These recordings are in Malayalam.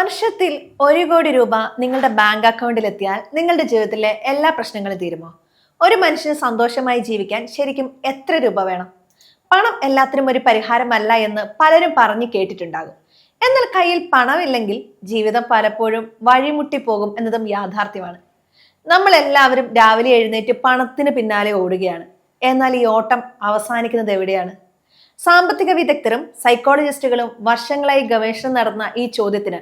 വർഷത്തിൽ 1 കോടി രൂപ നിങ്ങളുടെ ബാങ്ക് അക്കൗണ്ടിൽ എത്തിയാൽ നിങ്ങളുടെ ജീവിതത്തിലെ എല്ലാ പ്രശ്നങ്ങളും തീരുമോ? ഒരു മനുഷ്യന് സന്തോഷമായി ജീവിക്കാൻ ശരിക്കും എത്ര രൂപ വേണം? പണം എല്ലാത്തിനും ഒരു പരിഹാരമല്ല എന്ന് പലരും പറഞ്ഞു കേട്ടിട്ടുണ്ടാകും. എന്നാൽ കയ്യിൽ പണമില്ലെങ്കിൽ ജീവിതം പലപ്പോഴും വഴിമുട്ടിപ്പോകും എന്നതും യാഥാർത്ഥ്യമാണ്. നമ്മൾ എല്ലാവരും രാവിലെ എഴുന്നേറ്റ് പണത്തിന് പിന്നാലെ ഓടുകയാണ്. എന്നാൽ ഈ ഓട്ടം അവസാനിക്കുന്നത് എവിടെയാണ്? സാമ്പത്തിക വിദഗ്ധരും സൈക്കോളജിസ്റ്റുകളും വർഷങ്ങളായി ഗവേഷണം നടന്ന ഈ ചോദ്യത്തിന്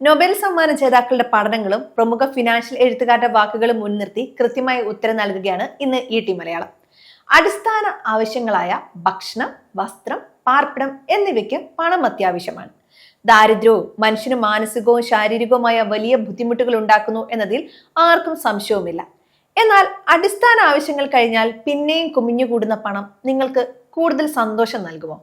നൊബേൽ സമ്മാന ജേതാക്കളുടെ പഠനങ്ങളും പ്രമുഖ ഫിനാൻഷ്യൽ എഴുത്തുകാരുടെ വാക്കുകളും മുൻനിർത്തി കൃത്യമായ ഉത്തരം നൽകുകയാണ് ഇന്ന് ET മലയാളം. അടിസ്ഥാന ആവശ്യങ്ങളായ ഭക്ഷണം, വസ്ത്രം, പാർപ്പിടം എന്നിവയ്ക്ക് പണം അത്യാവശ്യമാണ്. ദാരിദ്ര്യവും മനുഷ്യന് മാനസികവും ശാരീരികവുമായ വലിയ ബുദ്ധിമുട്ടുകൾ ഉണ്ടാക്കുന്നു എന്നതിൽ ആർക്കും സംശയവുമില്ല. എന്നാൽ അടിസ്ഥാന ആവശ്യങ്ങൾ കഴിഞ്ഞാൽ പിന്നെയും കുമിഞ്ഞുകൂടുന്ന പണം നിങ്ങൾക്ക് കൂടുതൽ സന്തോഷം നൽകുമോ?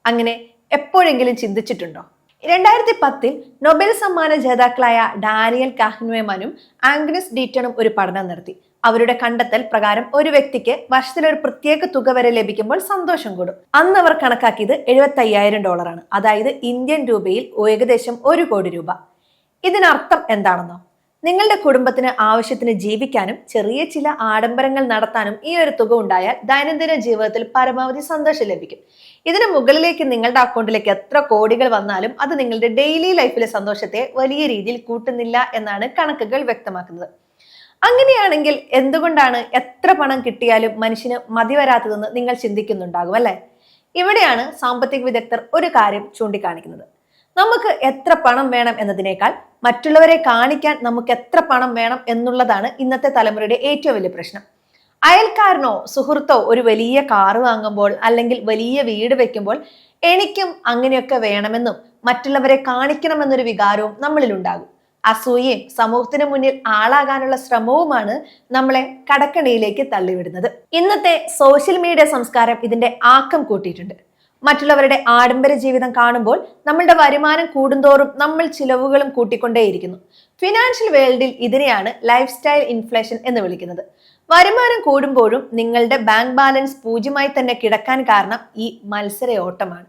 അങ്ങനെ എപ്പോഴെങ്കിലും ചിന്തിച്ചിട്ടുണ്ടോ? 2010 നൊബേൽ സമ്മാന ജേതാക്കളായ ഡാനിയൽ കാഹ്നെമാനും ആംഗ്നസ് ഡീറ്റണും ഒരു പഠനം നടത്തി. അവരുടെ കണ്ടെത്തൽ പ്രകാരം ഒരു വ്യക്തിക്ക് വർഷത്തിൽ ഒരു പ്രത്യേക തുക വരെ ലഭിക്കുമ്പോൾ സന്തോഷം കൂടും. അന്ന് അവർ കണക്കാക്കിയത് $75,000 ആണ്. അതായത് ഇന്ത്യൻ രൂപയിൽ ഏകദേശം 1 കോടി രൂപ. ഇതിനർത്ഥം എന്താണെന്നോ? നിങ്ങളുടെ കുടുംബത്തിന് ആവശ്യത്തിന് ജീവിക്കാനും ചെറിയ ചില ആഡംബരങ്ങൾ നടത്താനും ഈ ഒരു തുക ഉണ്ടായാൽ ദൈനംദിന ജീവിതത്തിൽ പരമാവധി സന്തോഷം ലഭിക്കും. ഇതിന് മുകളിലേക്ക് നിങ്ങളുടെ അക്കൗണ്ടിലേക്ക് എത്ര കോടികൾ വന്നാലും അത് നിങ്ങളുടെ ഡെയിലി ലൈഫിലെ സന്തോഷത്തെ വലിയ രീതിയിൽ കൂട്ടുന്നില്ല എന്നാണ് കണക്കുകൾ വ്യക്തമാക്കുന്നത്. അങ്ങനെയാണെങ്കിൽ എന്തുകൊണ്ടാണ് എത്ര പണം കിട്ടിയാലും മനുഷ്യന് മതി വരാത്തതെന്ന് നിങ്ങൾ ചിന്തിക്കുന്നുണ്ടാകും അല്ലെ? ഇവിടെയാണ് സാമ്പത്തിക വിദഗ്ധർ ഒരു കാര്യം ചൂണ്ടിക്കാണിക്കുന്നത്. നമുക്ക് എത്ര പണം വേണം എന്നതിനേക്കാൾ മറ്റുള്ളവരെ കാണിക്കാൻ നമുക്ക് എത്ര പണം വേണം എന്നുള്ളതാണ് ഇന്നത്തെ തലമുറയുടെ ഏറ്റവും വലിയ പ്രശ്നം. അയൽക്കാരനോ സുഹൃത്തോ ഒരു വലിയ കാറ് വാങ്ങുമ്പോൾ അല്ലെങ്കിൽ വലിയ വീട് വെക്കുമ്പോൾ എനിക്കും അങ്ങനെയൊക്കെ വേണമെന്നും മറ്റുള്ളവരെ കാണിക്കണമെന്നൊരു വികാരവും നമ്മളിൽ ഉണ്ടാകും. അസൂയയും സമൂഹത്തിന് മുന്നിൽ ആളാകാനുള്ള ശ്രമവുമാണ് നമ്മളെ കടക്കണിയിലേക്ക് തള്ളിവിടുന്നത്. ഇന്നത്തെ സോഷ്യൽ മീഡിയ സംസ്കാരം ഇതിന്റെ ആക്കം കൂട്ടിയിട്ടുണ്ട്. മറ്റുള്ളവരുടെ ആഡംബര ജീവിതം കാണുമ്പോൾ നമ്മളുടെ വരുമാനം കൂടുന്തോറും നമ്മൾ ചിലവുകളും കൂട്ടിക്കൊണ്ടേയിരിക്കുന്നു. ഫിനാൻഷ്യൽ വേൾഡിൽ ഇതിനെയാണ് ലൈഫ് സ്റ്റൈൽ ഇൻഫ്ലേഷൻ എന്ന് വിളിക്കുന്നത്. വരുമാനം കൂടുമ്പോഴും നിങ്ങളുടെ ബാങ്ക് ബാലൻസ് 0 തന്നെ കിടക്കാൻ കാരണം ഈ മത്സരയോട്ടമാണ്.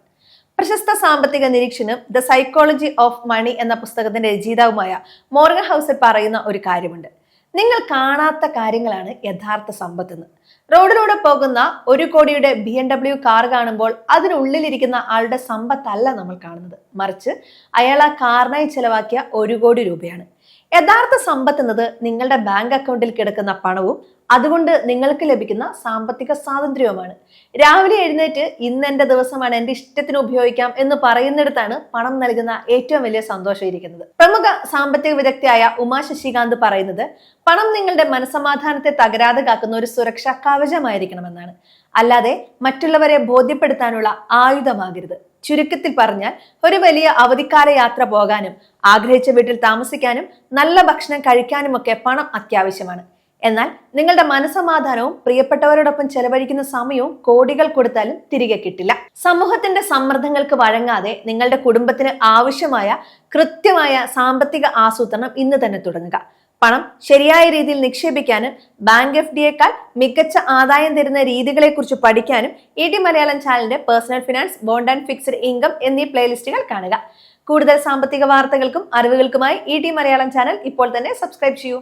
പ്രശസ്ത സാമ്പത്തിക നിരീക്ഷകനും ദ സൈക്കോളജി ഓഫ് മണി എന്ന പുസ്തകത്തിന്റെ രചയിതാവുമായ മോർഗൻ ഹൗസൽ പറയുന്ന ഒരു കാര്യമുണ്ട്. നിങ്ങൾ കാണാത്ത കാര്യങ്ങളാണ് യഥാർത്ഥ സമ്പത്തെന്ന്. റോഡിലൂടെ പോകുന്ന 1 കോടിയുടെ BMW കാർ കാണുമ്പോൾ അതിനുള്ളിലിരിക്കുന്ന ആളുടെ സമ്പത്തല്ല നമ്മൾ കാണുന്നത്, മറിച്ച് അയാൾ ആ കാറിനായി ചെലവാക്കിയ 1 കോടി രൂപയാണ്. യഥാർത്ഥ സമ്പത്ത് എന്നത് നിങ്ങളുടെ ബാങ്ക് അക്കൗണ്ടിൽ കിടക്കുന്ന പണവും അതുകൊണ്ട് നിങ്ങൾക്ക് ലഭിക്കുന്ന സാമ്പത്തിക സ്വാതന്ത്ര്യവുമാണ്. രാവിലെ എഴുന്നേറ്റ് ഇന്ന് എന്റെ ദിവസമാണ്, എന്റെ ഇഷ്ടത്തിന് ഉപയോഗിക്കാം എന്ന് പറയുന്നിടത്താണ് പണം നൽകുന്ന ഏറ്റവും വലിയ സന്തോഷം ഇരിക്കുന്നത്. പ്രമുഖ സാമ്പത്തിക വിദഗ്ധയായ ഉമാ ശശികാന്ത് പറയുന്നത് പണം നിങ്ങളുടെ മനസ്സമാധാനത്തെ തകരാതെ കാക്കുന്ന ഒരു സുരക്ഷാ കവചമായിരിക്കണമെന്നാണ്, അല്ലാതെ മറ്റുള്ളവരെ ബോധ്യപ്പെടുത്താനുള്ള ആയുധമാകരുത്. ചുരുക്കത്തിൽ പറഞ്ഞാൽ ഒരു വലിയ അവധിക്കാല യാത്ര പോകാനും ആഗ്രഹിച്ച വീട്ടിൽ താമസിക്കാനും നല്ല ഭക്ഷണം കഴിക്കാനുമൊക്കെ പണം അത്യാവശ്യമാണ്. എന്നാൽ നിങ്ങളുടെ മനസ്സമാധാനവും പ്രിയപ്പെട്ടവരോടൊപ്പം ചെലവഴിക്കുന്ന സമയവും കോടികൾ കൊടുത്താലും തിരികെ കിട്ടില്ല. സമൂഹത്തിന്റെ സമ്മർദ്ദങ്ങൾക്ക് വഴങ്ങാതെ നിങ്ങളുടെ കുടുംബത്തിന് ആവശ്യമായ കൃത്യമായ സാമ്പത്തിക ആസൂത്രണം ഇന്ന് തന്നെ തുടങ്ങുക. പണം ശരിയായ രീതിയിൽ നിക്ഷേപിക്കാനും ബാങ്ക് FDയേക്കാൾ മികച്ച ആദായം തരുന്ന രീതികളെ കുറിച്ച് പഠിക്കാനും ET മലയാളം ചാനലിന്റെ personal finance, bond and fixed income എന്നീ പ്ലേലിസ്റ്റുകൾ കാണുക. കൂടുതൽ സാമ്പത്തിക വാർത്തകൾക്കും അറിവുകൾക്കുമായി ET മലയാളം ചാനൽ ഇപ്പോൾ തന്നെ സബ്സ്ക്രൈബ് ചെയ്യൂ.